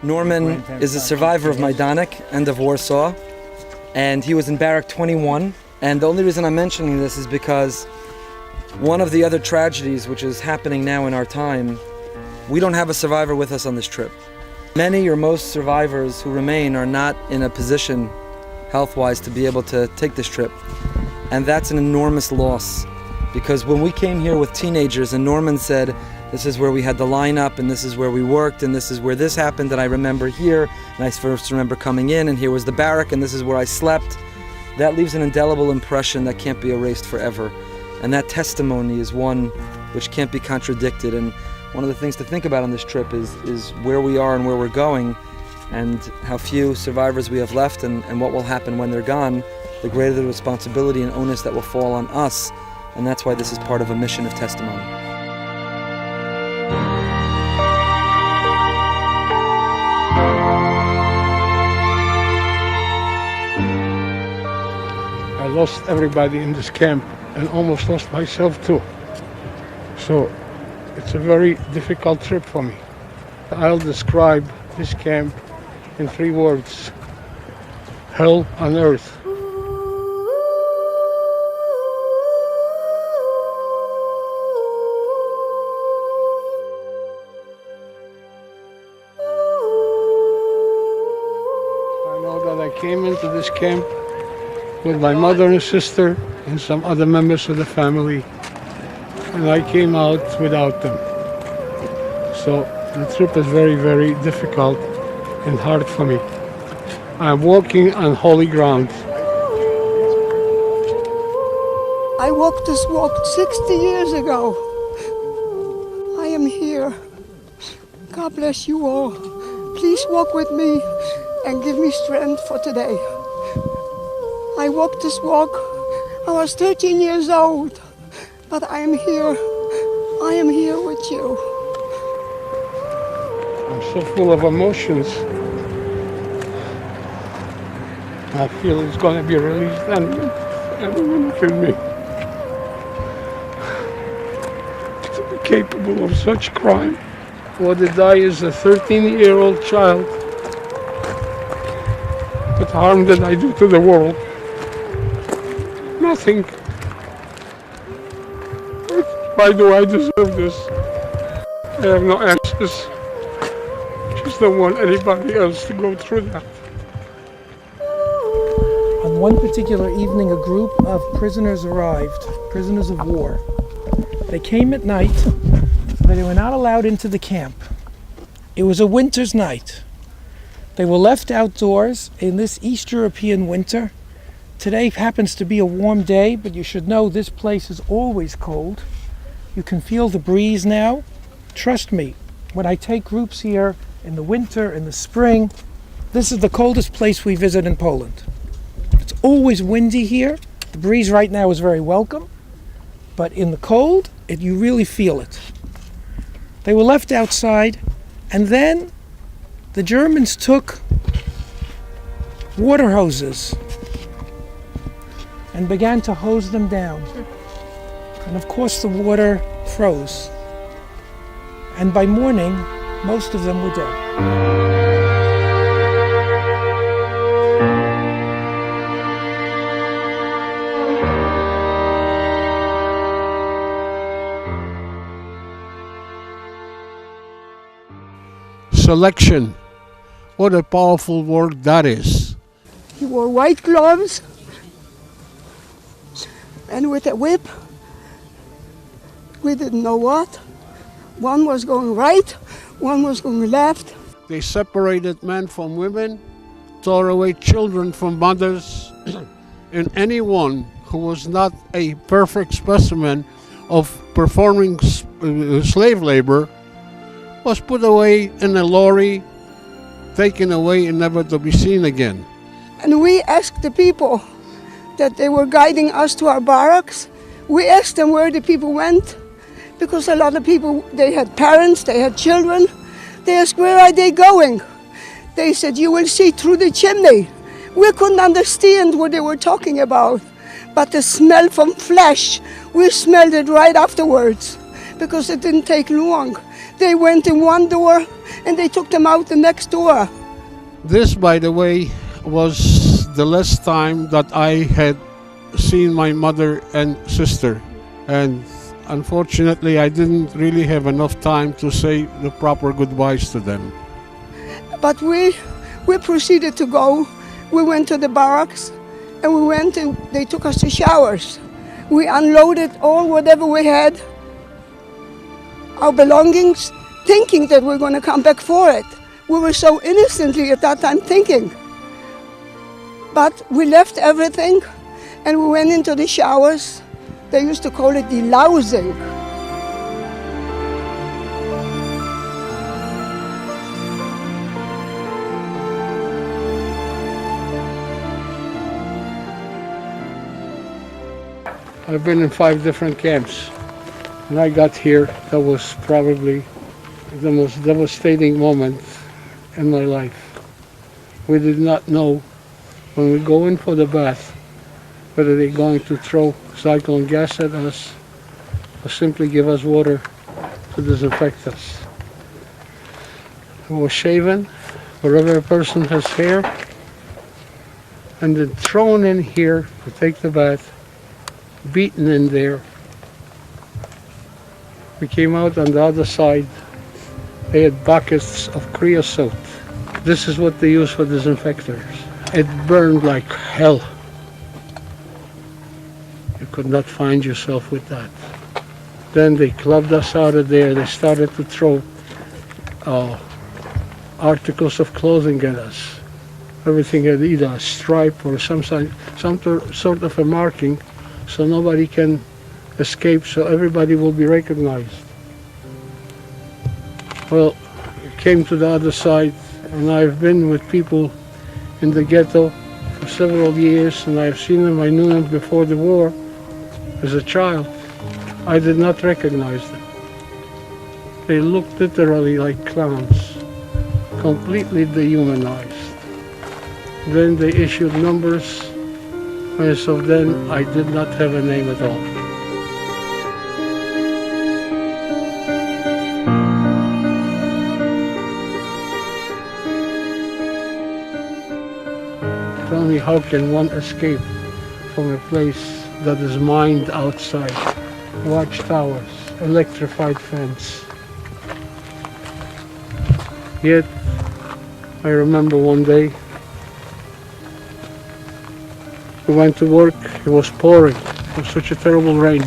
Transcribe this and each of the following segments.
Norman is a survivor of Majdanek and of Warsaw, and he was in Barrack 21. And the only reason I'm mentioning this is because one of the other tragedies which is happening now in our time, we don't have a survivor with us on this trip. Many or most survivors who remain are not in a position health-wise to be able to take this trip. And that's an enormous loss, because when we came here with teenagers and Norman said, this is where we had the lineup and this is where we worked and this is where this happened, and I remember here, and I first remember coming in and here was the barrack and this is where I slept, that leaves an indelible impression that can't be erased forever. And that testimony is one which can't be contradicted. And one of the things to think about on this trip is where we are and where we're going, and how few survivors we have left, and what will happen when they're gone. The greater the responsibility and onus that will fall on us, and that's why this is part of a mission of testimony. I lost everybody in this camp and almost lost myself too. So it's a very difficult trip for me. I'll describe this camp in 3 words: hell on earth. I know that I came into this camp with my mother and sister and some other members of the family, and I came out without them. So the trip is very, very difficult and hard for me. I'm walking on holy ground. I walked this walk 60 years ago. I am here. God bless you all. Please walk with me and give me strength for today. I walked this walk. I was 13 years old, but I am here. I am here with you. I'm so full of emotions. I feel it's going to be released any minute in me. To be capable of such crime, or to die as a 13-year-old child. What harm did I do to the world? Nothing. Why do I deserve this? I have no answers. Just don't want anybody else to go through that. On one particular evening, a group of prisoners arrived, prisoners of war. They came at night, but they were not allowed into the camp. It was a winter's night. They were left outdoors in this East European winter. Today happens to be a warm day, but you should know this place is always cold. You can feel the breeze now. Trust me, when I take groups here in the winter, in the spring, this is the coldest place we visit in Poland. It's always windy here. The breeze right now is very welcome, but in the cold, you really feel it. They were left outside, and then the Germans took water hoses and began to hose them down. And of course the water froze. And by morning, most of them were dead. Selection. What a powerful word that is. He wore white gloves and with a whip. We didn't know what. One was going right, one was going left. They separated men from women, tore away children from mothers, and anyone who was not a perfect specimen of performing slave labor was put away in a lorry, taken away and never to be seen again. And we asked the people that they were guiding us to our barracks. We asked them where the people went, because a lot of people, they had parents, they had children. They asked, where are they going? They said, you will see through the chimney. We couldn't understand what they were talking about, but the smell from flesh, we smelled it right afterwards, because it didn't take long. They went in one door and they took them out the next door. This, by the way, was the last time that I had seen my mother and sister. And unfortunately, I didn't really have enough time to say the proper goodbyes to them. But we proceeded to go. We went to the barracks, and we went and they took us to showers. We unloaded all whatever we had, our belongings, thinking that we're going to come back for it. We were so innocently at that time thinking. But we left everything and we went into the showers. They used to call it the lousing. I've been in 5 different camps. When I got here, that was probably the most devastating moment in my life. We did not know when we go in for the bath whether they're going to throw cyclone gas at us or simply give us water to disinfect us. We were shaven wherever a person has hair and then thrown in here to take the bath, beaten in there. We came out on the other side. They had buckets of creosote. This is what they use for disinfectors. It burned like hell. You could not find yourself with that. Then they clubbed us out of there. They started to throw articles of clothing at us. Everything had either a stripe or some sort of a marking, so nobody can escape, so everybody will be recognized. Well, it came to the other side, and I've been with people in the ghetto for several years, and I've seen them. I knew them before the war as a child. I did not recognize them. They looked literally like clowns, completely dehumanized. Then they issued numbers. As of then, I did not have a name at all. Tell me, how can one escape from a place that is mined outside? Watchtowers, electrified fence. Yet, I remember one day, we went to work, it was pouring, it was such a terrible rain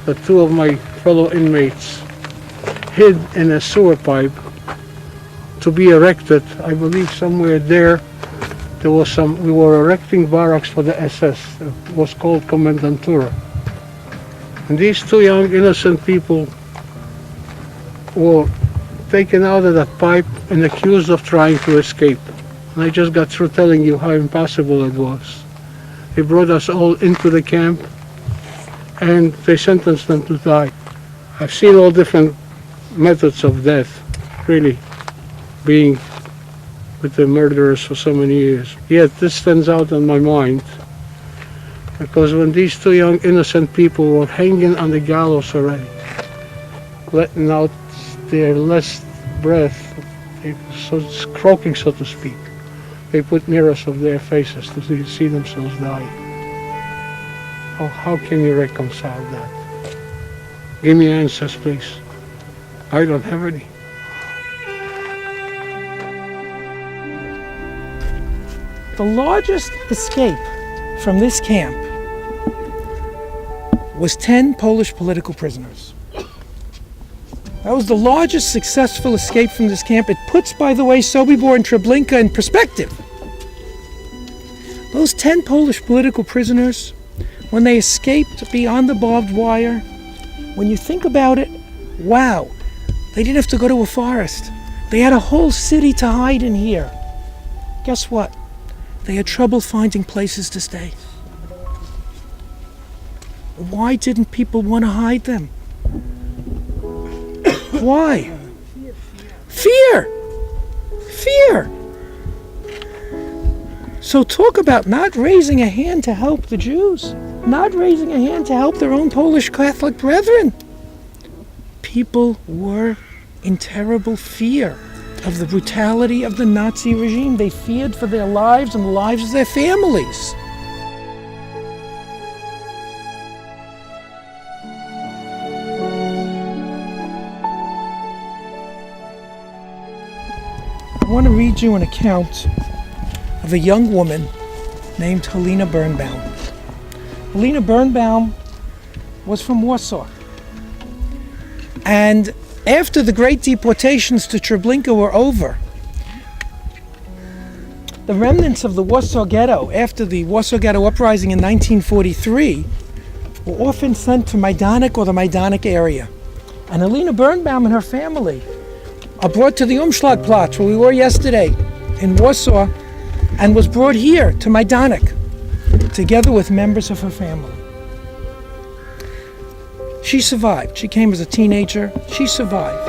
that 2 of my fellow inmates hid in a sewer pipe to be erected. I believe somewhere there was we were erecting barracks for the SS. It was called Kommandantura. And these 2 young innocent people were taken out of that pipe and accused of trying to escape. And I just got through telling you how impossible it was. They brought us all into the camp and they sentenced them to die. I've seen all different methods of death, really, being with the murderers for so many years. Yet this stands out in my mind because when these 2 young innocent people were hanging on the gallows already, letting out their last breath, croaking so to speak, they put mirrors of their faces to see themselves die. Oh, how can you reconcile that? Give me answers, please. I don't have any. The largest escape from this camp was 10 Polish political prisoners. That was the largest successful escape from this camp. It puts, by the way, Sobibor and Treblinka in perspective. Those 10 Polish political prisoners, when they escaped beyond the barbed wire, when you think about it, wow, they didn't have to go to a forest. They had a whole city to hide in here. Guess what? They had trouble finding places to stay. Why didn't people want to hide them? Why? Fear! Fear! So talk about not raising a hand to help the Jews, not raising a hand to help their own Polish Catholic brethren. People were in terrible fear. of the brutality of the Nazi regime. They feared for their lives and the lives of their families. I want to read you an account of a young woman named Helena Birnbaum. Helena Birnbaum was from Warsaw. And after the great deportations to Treblinka were over, the remnants of the Warsaw Ghetto, after the Warsaw Ghetto uprising in 1943, were often sent to Majdanek or the Majdanek area. And Helena Birnbaum and her family are brought to the Umschlagplatz, where we were yesterday in Warsaw, and was brought here to Majdanek, together with members of her family. She survived. She came as a teenager. She survived.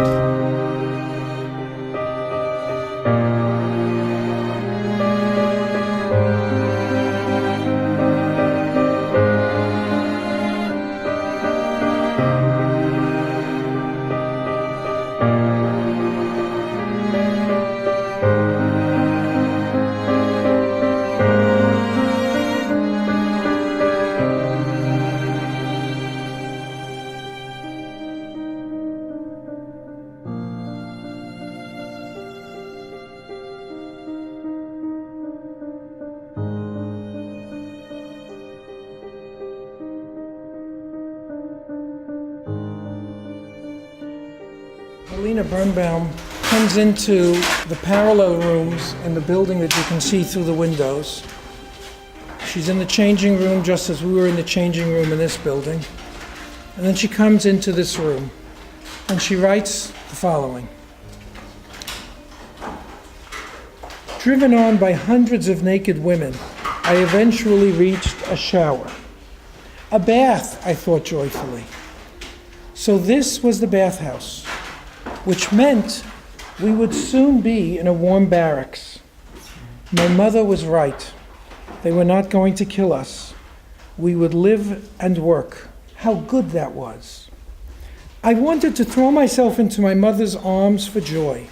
Helena Birnbaum comes into the parallel rooms in the building that you can see through the windows. She's in the changing room just as we were in the changing room in this building. And then she comes into this room and she writes the following. Driven on by hundreds of naked women, I eventually reached a shower. A bath, I thought joyfully. So this was the bathhouse, which meant we would soon be in a warm barracks. My mother was right. They were not going to kill us. We would live and work. How good that was. I wanted to throw myself into my mother's arms for joy,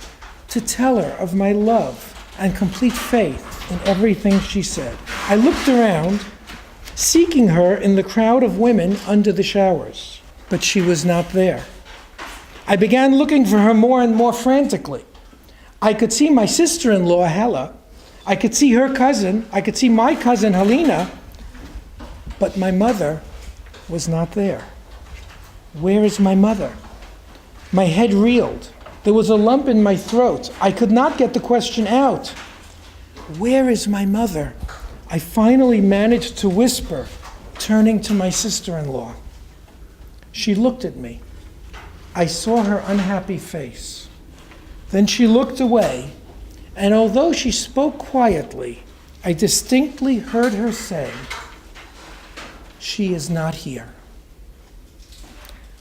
to tell her of my love and complete faith in everything she said. I looked around, seeking her in the crowd of women under the showers, but she was not there. I began looking for her more and more frantically. I could see my sister-in-law, Hella. I could see her cousin. I could see my cousin, Helena. But my mother was not there. Where is my mother? My head reeled. There was a lump in my throat. I could not get the question out. Where is my mother? I finally managed to whisper, turning to my sister-in-law. She looked at me. I saw her unhappy face. Then she looked away, and although she spoke quietly, I distinctly heard her say, "She is not here."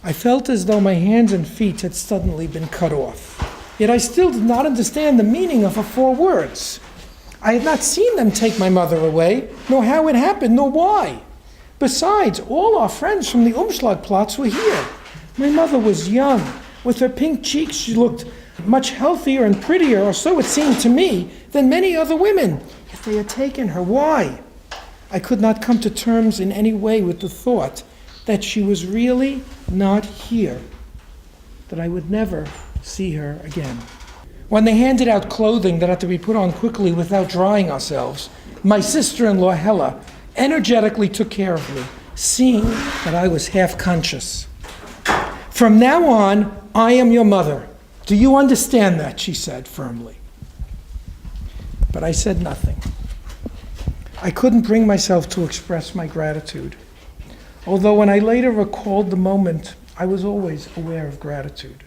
I felt as though my hands and feet had suddenly been cut off. Yet I still did not understand the meaning of her 4 words. I had not seen them take my mother away, nor how it happened, nor why. Besides, all our friends from the Umschlagplatz were here. My mother was young. With her pink cheeks, she looked much healthier and prettier, or so it seemed to me, than many other women. Yet they had taken her. Why? I could not come to terms in any way with the thought that she was really not here, that I would never see her again. When they handed out clothing that had to be put on quickly without drying ourselves, my sister-in-law, Hella, energetically took care of me, seeing that I was half conscious. "From now on, I am your mother. Do you understand that?" she said firmly. But I said nothing. I couldn't bring myself to express my gratitude, although when I later recalled the moment, I was always aware of gratitude.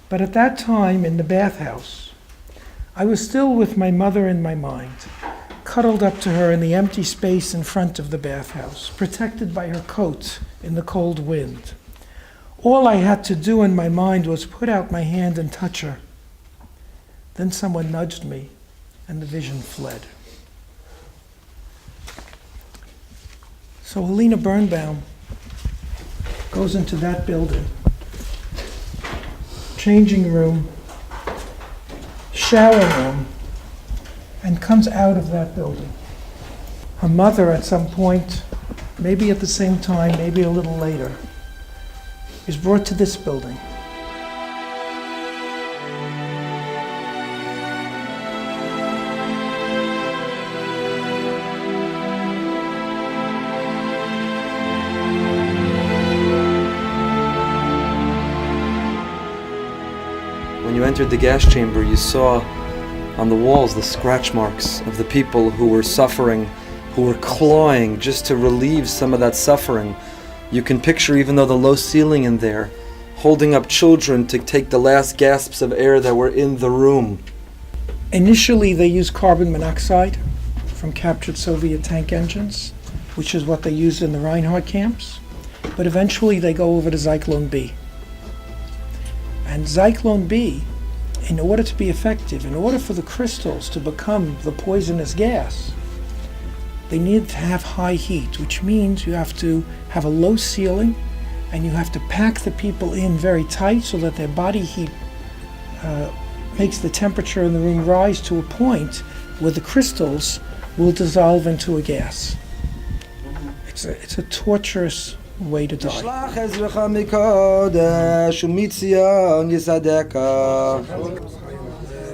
But at that time in the bathhouse, I was still with my mother in my mind, cuddled up to her in the empty space in front of the bathhouse, protected by her coat in the cold wind. All I had to do in my mind was put out my hand and touch her. Then someone nudged me, and the vision fled. So Helena Birnbaum goes into that building, changing room. shower room and comes out of that building. Her mother at some point, maybe at the same time, maybe a little later, is brought to this building. When you entered the gas chamber, you saw on the walls the scratch marks of the people who were suffering, who were clawing just to relieve some of that suffering. You can picture, even though the low ceiling in there, holding up children to take the last gasps of air that were in the room. Initially, they used carbon monoxide from captured Soviet tank engines, which is what they used in the Reinhardt camps. But eventually, they go over to Zyklon B. And Zyklon B, in order to be effective, in order for the crystals to become the poisonous gas, they need to have high heat, which means you have to have a low ceiling and you have to pack the people in very tight so that their body heat makes the temperature in the room rise to a point where the crystals will dissolve into a gas. It's a torturous way to die.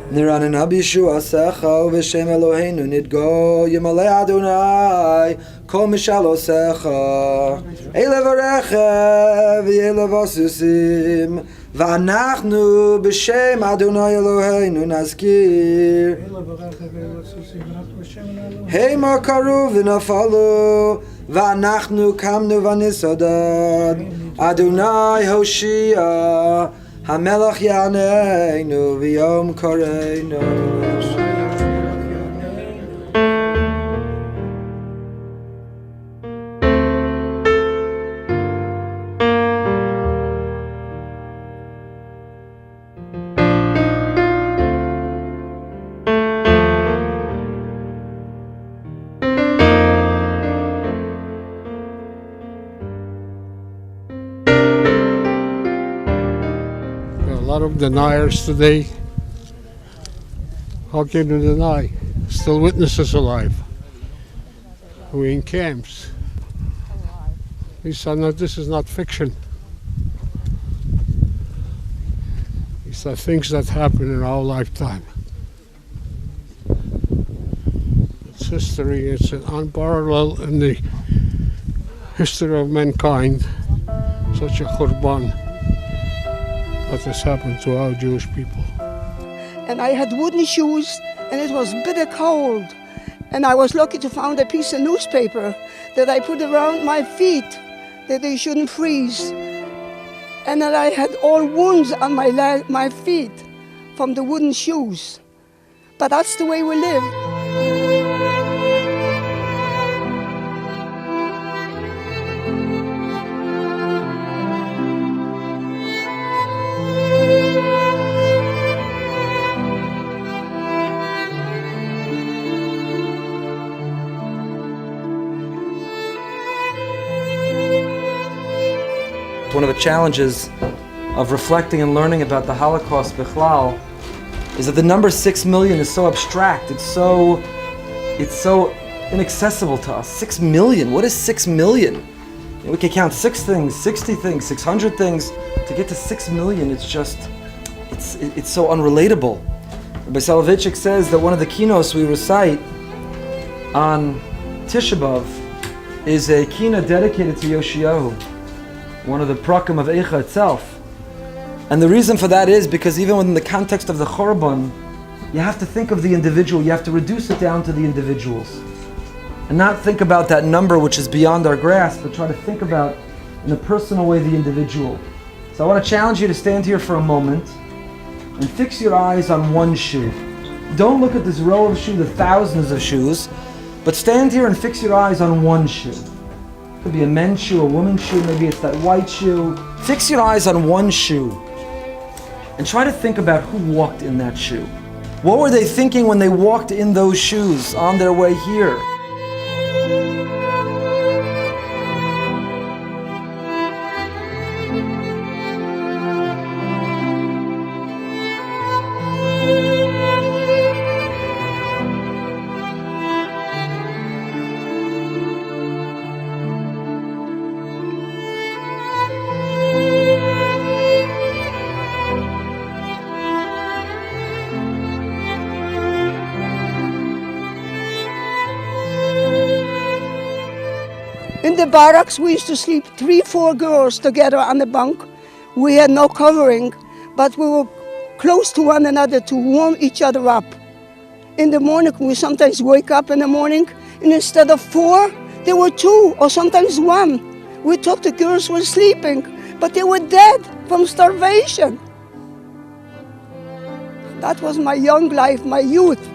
Niranan abishu asecha v'shem Eloheinu nidgo yimalei Adonai kol mishalosecha elev arecha v'elev asusim v'anachnu b'shem Adonai Eloheinu nazkir heima karu v'nafalu v'anachnu kamnu v'nisodad Adonai Hoshia Hamelach Yaneinu v'yom koreinu. A lot of deniers today. How can you deny? Still witnesses alive. We're in camps. These are not, this is not fiction. These are things that happen in our lifetime. It's history. It's an unparalleled in the history of mankind. Such a khurban that has happened to our Jewish people. And I had wooden shoes, and it was bitter cold. And I was lucky to find a piece of newspaper that I put around my feet, that they shouldn't freeze. And that I had all wounds on my feet from the wooden shoes. But that's the way we live. One of the challenges of reflecting and learning about the Holocaust bichlal is that the number 6 million is so abstract. It's so inaccessible to us. 6 million. What is 6 million? We can count 6 things, 60 things, 600 things. To get to 6 million, it's so unrelatable. Rabbi Soloveitchik says that one of the kinos we recite on Tisha B'Av is a kina dedicated to Yoshiyahu, one of the prakim of Eicha itself. And the reason for that is because even within the context of the Chorban, you have to think of the individual, you have to reduce it down to the individuals. And not think about that number which is beyond our grasp, but try to think about, in a personal way, the individual. So I want to challenge you to stand here for a moment and fix your eyes on one shoe. Don't look at this row of shoes, the thousands of shoes, but stand here and fix your eyes on one shoe. It could be a men's shoe, a woman's shoe, maybe it's that white shoe. Fix your eyes on one shoe and try to think about who walked in that shoe. What were they thinking when they walked in those shoes on their way here? In the barracks, we used to sleep 3-4 girls together on the bunk. We had no covering, but we were close to one another to warm each other up. In the morning, we sometimes wake up in the morning, and instead of 4, there were 2 or sometimes 1. We thought the girls were sleeping, but they were dead from starvation. That was my young life, my youth.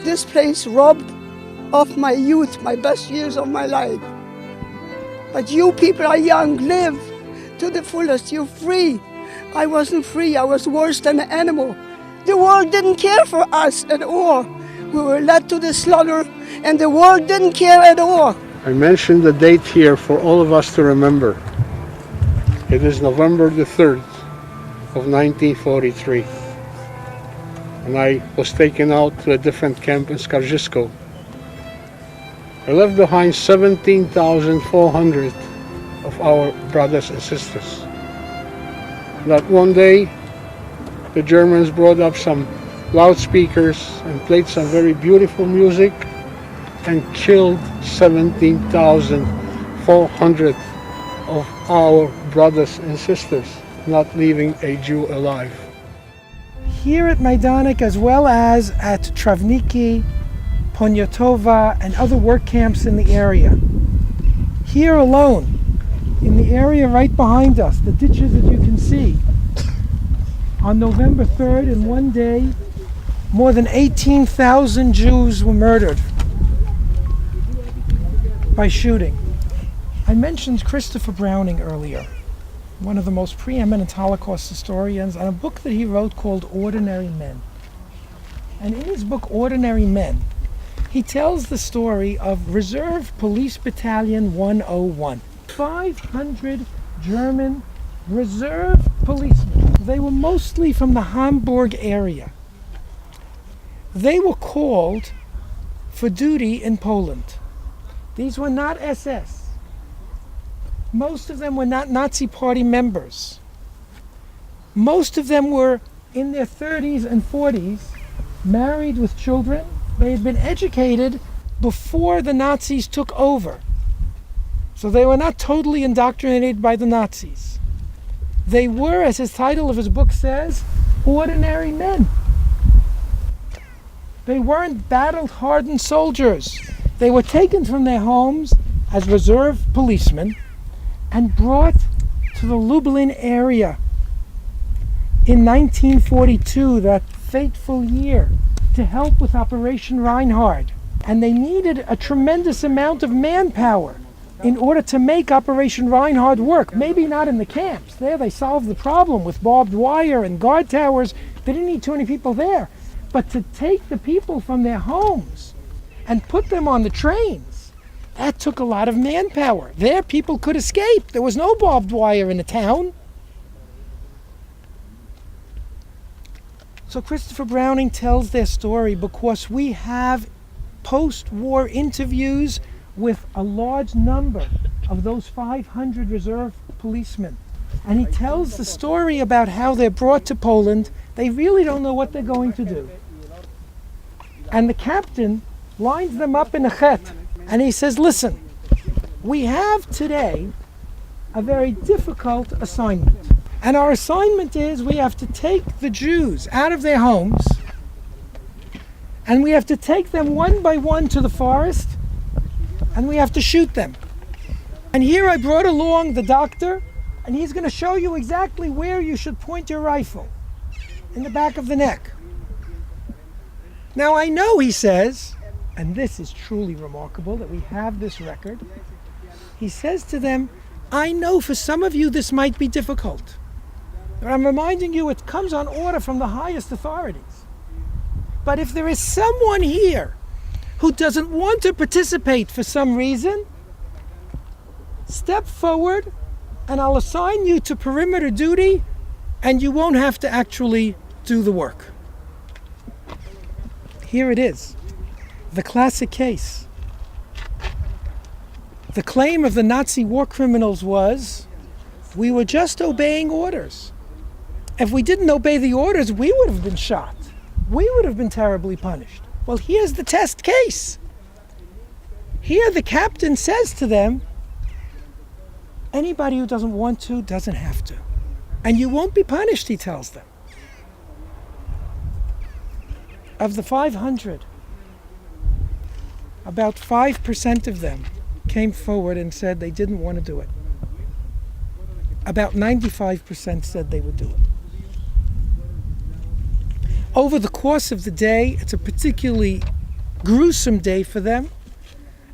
This place robbed of my youth, my best years of my life. But you people are young, live to the fullest, you're free. I wasn't free, I was worse than an animal. The world didn't care for us at all. We were led to the slaughter, and the world didn't care at all. I mentioned the date here for all of us to remember. It is November the 3rd of 1943. And I was taken out to a different camp in Skarżysko. I left behind 17,400 of our brothers and sisters. That one day, the Germans brought up some loudspeakers and played some very beautiful music and killed 17,400 of our brothers and sisters, not leaving a Jew alive. Here at Majdanek, as well as at Travniki, Ponyatova, and other work camps in the area. Here alone, in the area right behind us, the ditches that you can see, on November 3rd, in one day, more than 18,000 Jews were murdered by shooting. I mentioned Christopher Browning earlier, one of the most preeminent Holocaust historians, and a book that he wrote called Ordinary Men. And in his book, Ordinary Men, he tells the story of Reserve Police Battalion 101. 500 German reserve policemen. They were mostly from the Hamburg area. They were called for duty in Poland. These were not SS. Most of them were not Nazi Party members. Most of them were in their 30s and 40s, married with children. They had been educated before the Nazis took over. So they were not totally indoctrinated by the Nazis. They were, as his title of his book says, ordinary men. They weren't battle-hardened soldiers. They were taken from their homes as reserve policemen and brought to the Lublin area in 1942, that fateful year, to help with Operation Reinhard. And they needed a tremendous amount of manpower in order to make Operation Reinhard work. Maybe not in the camps. There they solved the problem with barbed wire and guard towers. They didn't need too many people there. But to take the people from their homes and put them on the trains, that took a lot of manpower. There people could escape. There was no barbed wire in the town. So Christopher Browning tells their story because we have post-war interviews with a large number of those 500 reserve policemen. And he tells the story about how they're brought to Poland. They really don't know what they're going to do. And the captain lines them up in a chet. And he says, listen, we have today a very difficult assignment. And our assignment is we have to take the Jews out of their homes, and we have to take them one by one to the forest, and we have to shoot them. And here I brought along the doctor, and he's going to show you exactly where you should point your rifle, in the back of the neck. Now I know, he says, and this is truly remarkable that we have this record, he says to them, I know for some of you this might be difficult. But I'm reminding you it comes on order from the highest authorities. But if there is someone here who doesn't want to participate for some reason, step forward and I'll assign you to perimeter duty and you won't have to actually do the work. Here it is, the classic case. The claim of the Nazi war criminals was, we were just obeying orders. If we didn't obey the orders, we would have been shot. We would have been terribly punished. Well, here's the test case. Here the captain says to them, anybody who doesn't want to doesn't have to. And you won't be punished, he tells them. Of the 500, about 5% of them came forward and said they didn't want to do it. About 95% said they would do it. Over the course of the day, it's a particularly gruesome day for them.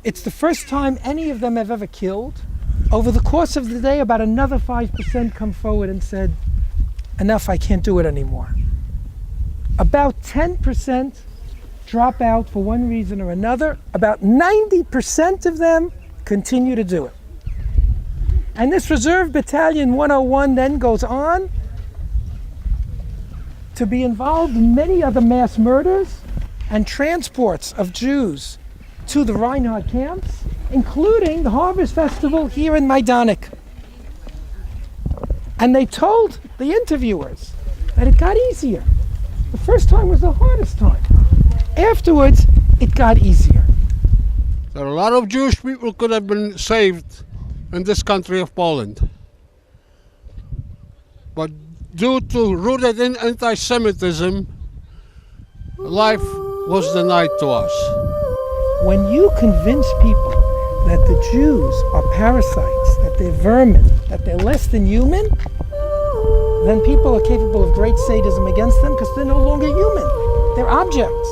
It's the first time any of them have ever killed. Over the course of the day, about another 5% come forward and said, enough, I can't do it anymore. About 10% drop out for one reason or another. About 90% of them continue to do it. And this Reserve Battalion 101 then goes on to be involved in many other mass murders and transports of Jews to the Reinhard camps, including the Harvest Festival here in Majdanek. And they told the interviewers that it got easier. The first time was the hardest time. Afterwards, it got easier. There are a lot of Jewish people could have been saved in this country of Poland. But due to rooted in anti-Semitism, life was denied to us. When you convince people that the Jews are parasites, that they're vermin, that they're less than human, then people are capable of great sadism against them because they're no longer human. They're objects.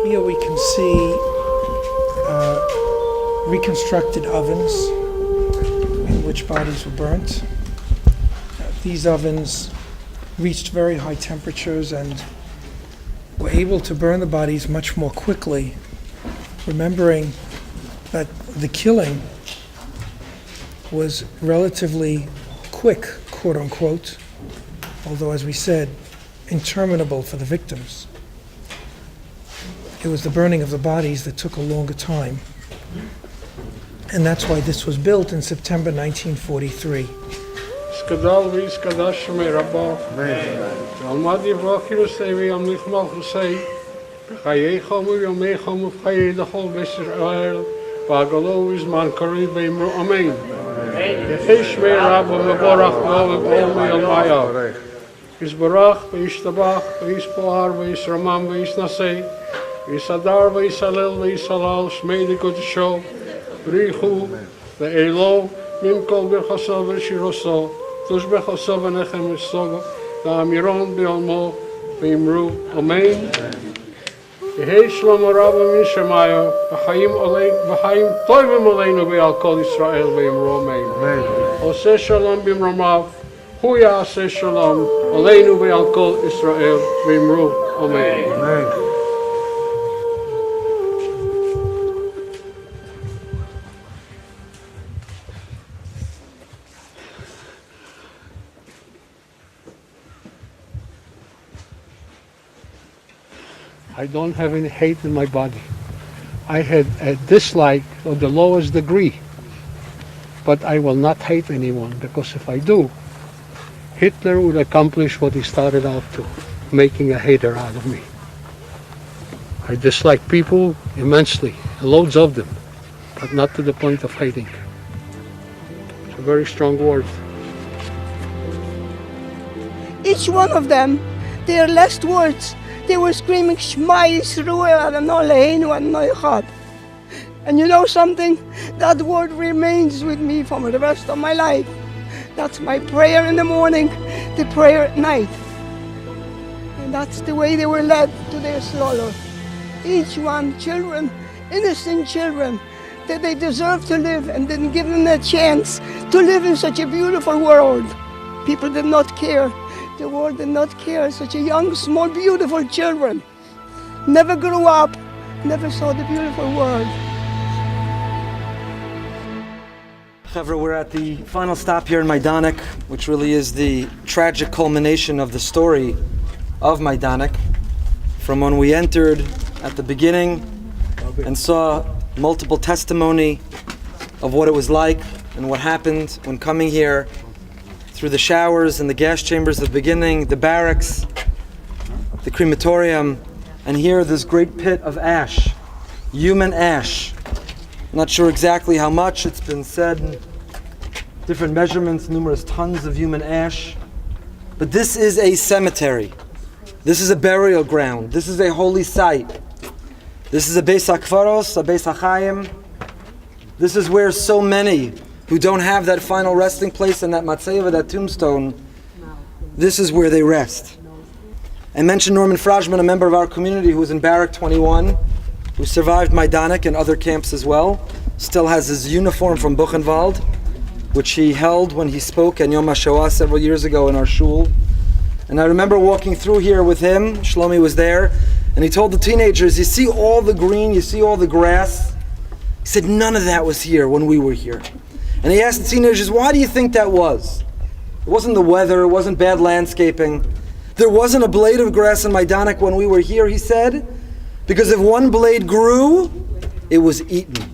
Here we can see reconstructed ovens in which bodies were burnt. These ovens reached very high temperatures and were able to burn the bodies much more quickly, remembering that the killing was relatively quick, quote unquote, although, as we said, interminable for the victims. It was the burning of the bodies that took a longer time. And that's why this was built in September 1943. Yisadar v'yisalel v'yisalal shmei l'kodesho v'richu v'elo min kol b'chosov v'shiroso tush b'chosov v'nechem v'sogo v'amiron b'olmo v'imru amen. Yehei Shlomi Rabbi min shemayo v'chaim tovim aleinu v'al kol Yisrael v'imru amen. Oseh shalom b'mromav hu ya'aseh shalom aleinu v'al kol Yisrael v'imru amen. I don't have any hate in my body. I had a dislike of the lowest degree, but I will not hate anyone, because if I do, Hitler would accomplish what he started out to, making a hater out of me. I dislike people immensely, loads of them, but not to the point of hating. It's a very strong word. Each one of them, their last words, they were screaming, Shema Yisrael Adonai Eloheinu Adonai Echad. And you know something? That word remains with me for the rest of my life. That's my prayer in the morning, the prayer at night. And that's the way they were led to their slaughter. Each one, children, innocent children, that they deserved to live and didn't give them a chance to live in such a beautiful world. People did not care. The world did not care. Such a young, small, beautiful children. never grew up, never saw the beautiful world. Chevra, we're at the final stop here in Majdanek, which really is the tragic culmination of the story of Majdanek. From when we entered at the beginning and saw multiple testimony of what it was like and what happened when coming here, through the showers and the gas chambers of the beginning, the barracks, the crematorium, and here this great pit of ash, human ash. I'm not sure exactly how much, it's been said, different measurements, numerous tons of human ash. But this is a cemetery. This is a burial ground. This is a holy site. This is a Beis HaKvaros, a Beis HaChaim. This is where so many who don't have that final resting place in that matzeva, that tombstone, this is where they rest. I mentioned Norman Frajman, a member of our community who was in Barrack 21, who survived Majdanek and other camps as well, still has his uniform from Buchenwald, which he held when he spoke at Yom HaShoah several years ago in our shul. And I remember walking through here with him, Shlomi was there, and he told the teenagers, you see all the green, you see all the grass? He said, none of that was here when we were here. And he asked the teenagers, why do you think that was? It wasn't the weather, it wasn't bad landscaping. There wasn't a blade of grass in Majdanek when we were here, he said, because if one blade grew, it was eaten.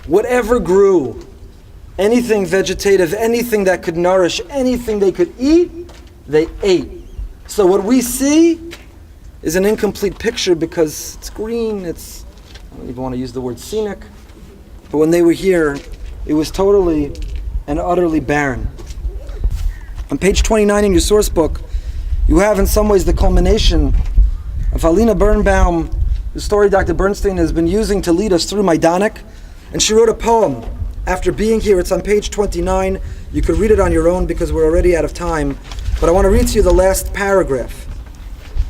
Whatever grew, anything vegetative, anything that could nourish, anything they could eat, they ate. So what we see is an incomplete picture because it's green, I don't even want to use the word scenic, but when they were here, it was totally and utterly barren. On page 29 in your source book, you have in some ways the culmination of Alina Birnbaum, the story Dr. Bernstein has been using to lead us through Majdanek, and she wrote a poem after being here. It's on page 29. You could read it on your own because we're already out of time, but I want to read to you the last paragraph.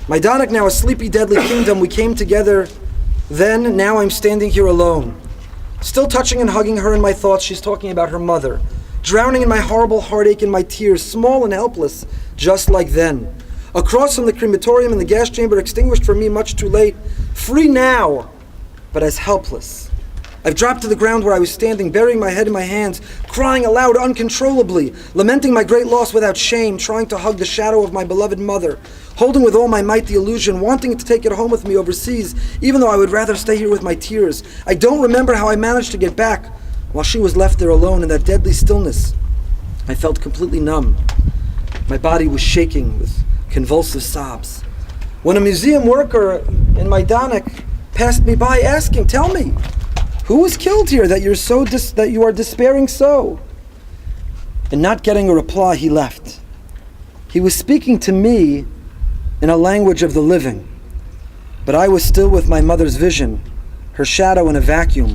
Majdanek, now a sleepy, deadly kingdom, we came together then, now I'm standing here alone. Still touching and hugging her in my thoughts, she's talking about her mother. Drowning in my horrible heartache and my tears, small and helpless, just like then. Across from the crematorium and the gas chamber, extinguished for me much too late. Free now, but as helpless. I've dropped to the ground where I was standing, burying my head in my hands, crying aloud uncontrollably, lamenting my great loss without shame, trying to hug the shadow of my beloved mother, holding with all my might the illusion, wanting to take it home with me overseas, even though I would rather stay here with my tears. I don't remember how I managed to get back while she was left there alone in that deadly stillness. I felt completely numb. My body was shaking with convulsive sobs. When a museum worker in Majdanek passed me by asking, tell me, who was killed here that you are despairing so? And not getting a reply, he left. He was speaking to me in a language of the living, but I was still with my mother's vision, her shadow in a vacuum,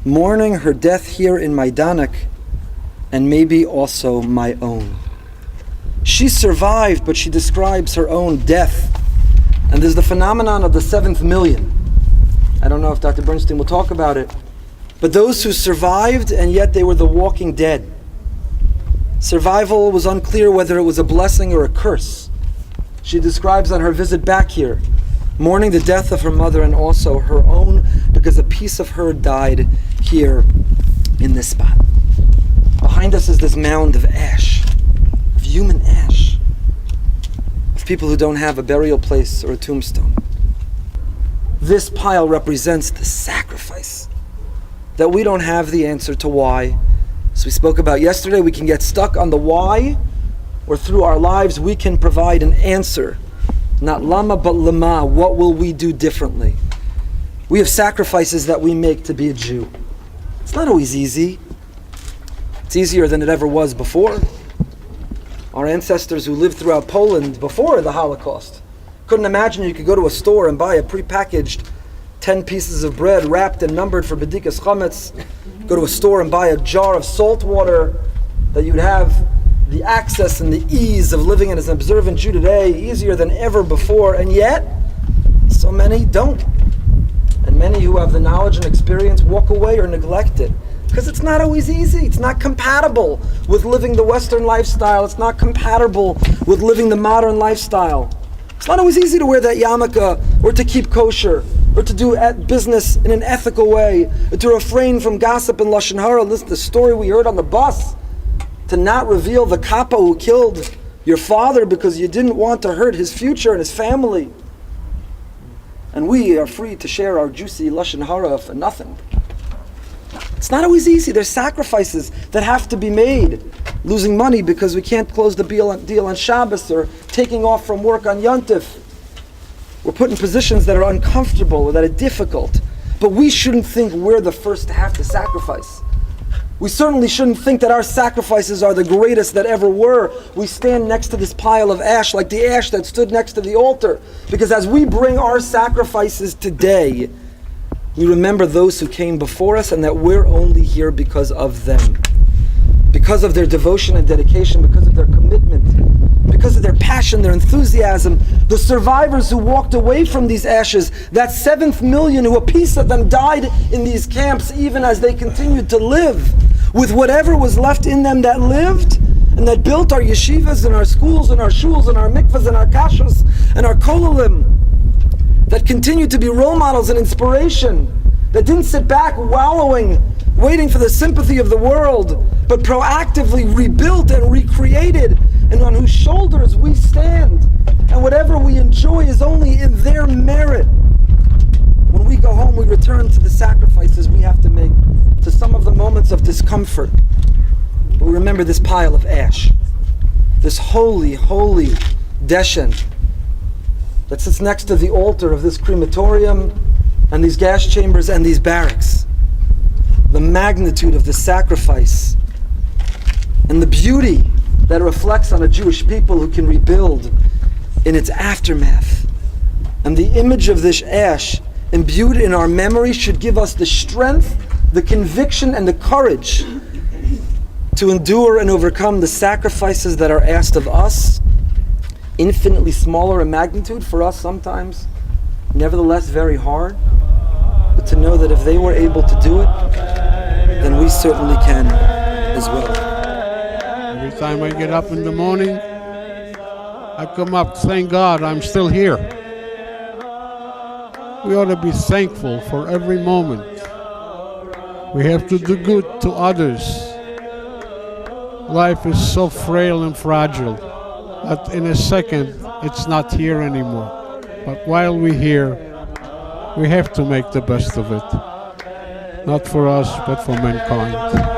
mourning her death here in Majdanek, and maybe also my own. She survived, but she describes her own death. And there's the phenomenon of the 7th million. I don't know if Dr. Bernstein will talk about it, but those who survived and yet they were the walking dead. Survival was unclear whether it was a blessing or a curse. She describes on her visit back here, mourning the death of her mother and also her own, because a piece of her died here in this spot. Behind us is this mound of ash, of human ash, of people who don't have a burial place or a tombstone. This pile represents the sacrifice that we don't have the answer to why. As we spoke about yesterday, we can get stuck on the why, or through our lives we can provide an answer. Not lama, but lama. What will we do differently? We have sacrifices that we make to be a Jew. It's not always easy. It's easier than it ever was before. Our ancestors who lived throughout Poland before the Holocaust couldn't imagine you could go to a store and buy a prepackaged 10 pieces of bread wrapped and numbered for Bedikas Chametz. Go to a store and buy a jar of salt water, that you'd have the access and the ease of living as an observant Jew today, easier than ever before, and yet so many don't. And many who have the knowledge and experience walk away or neglect it. Because it's not always easy. It's not compatible with living the Western lifestyle. It's not compatible with living the modern lifestyle. It's not always easy to wear that yarmulke, or to keep kosher, or to do business in an ethical way, or to refrain from gossip and lashon hara. Listen to the story we heard on the bus, to not reveal the kappa who killed your father because you didn't want to hurt his future and his family. And we are free to share our juicy lashon hara for nothing. It's not always easy. There's sacrifices that have to be made. Losing money because we can't close the deal on Shabbos, or taking off from work on Yontif. We're put in positions that are uncomfortable or that are difficult. But we shouldn't think we're the first to have to sacrifice. We certainly shouldn't think that our sacrifices are the greatest that ever were. We stand next to this pile of ash like the ash that stood next to the altar. Because as we bring our sacrifices today, we remember those who came before us and that we're only here because of them. Because of their devotion and dedication, because of their commitment, because of their passion, their enthusiasm. The survivors who walked away from these ashes, that 7th million who a piece of them died in these camps even as they continued to live, with whatever was left in them that lived, and that built our yeshivas and our schools and our shuls and our mikvahs and our kashas and our kolalim, that continued to be role models and inspiration, that didn't sit back wallowing, waiting for the sympathy of the world, but proactively rebuilt and recreated, and on whose shoulders we stand. And whatever we enjoy is only in their merit. When we go home, we return to the sacrifices we have to make, to some of the moments of discomfort. But we remember this pile of ash, this holy, holy deshen that sits next to the altar of this crematorium and these gas chambers and these barracks. The magnitude of the sacrifice and the beauty that reflects on a Jewish people who can rebuild in its aftermath. And the image of this ash imbued in our memory should give us the strength, the conviction, and the courage to endure and overcome the sacrifices that are asked of us, infinitely smaller in magnitude for us sometimes, nevertheless very hard, but to know that if they were able to do it, then we certainly can as well. Every time I get up in the morning, I come up, thank God I'm still here. We ought to be thankful for every moment. We have to do good to others. Life is so frail and fragile that in a second it's not here anymore. But while we're here, we have to make the best of it. Not for us, but for mankind.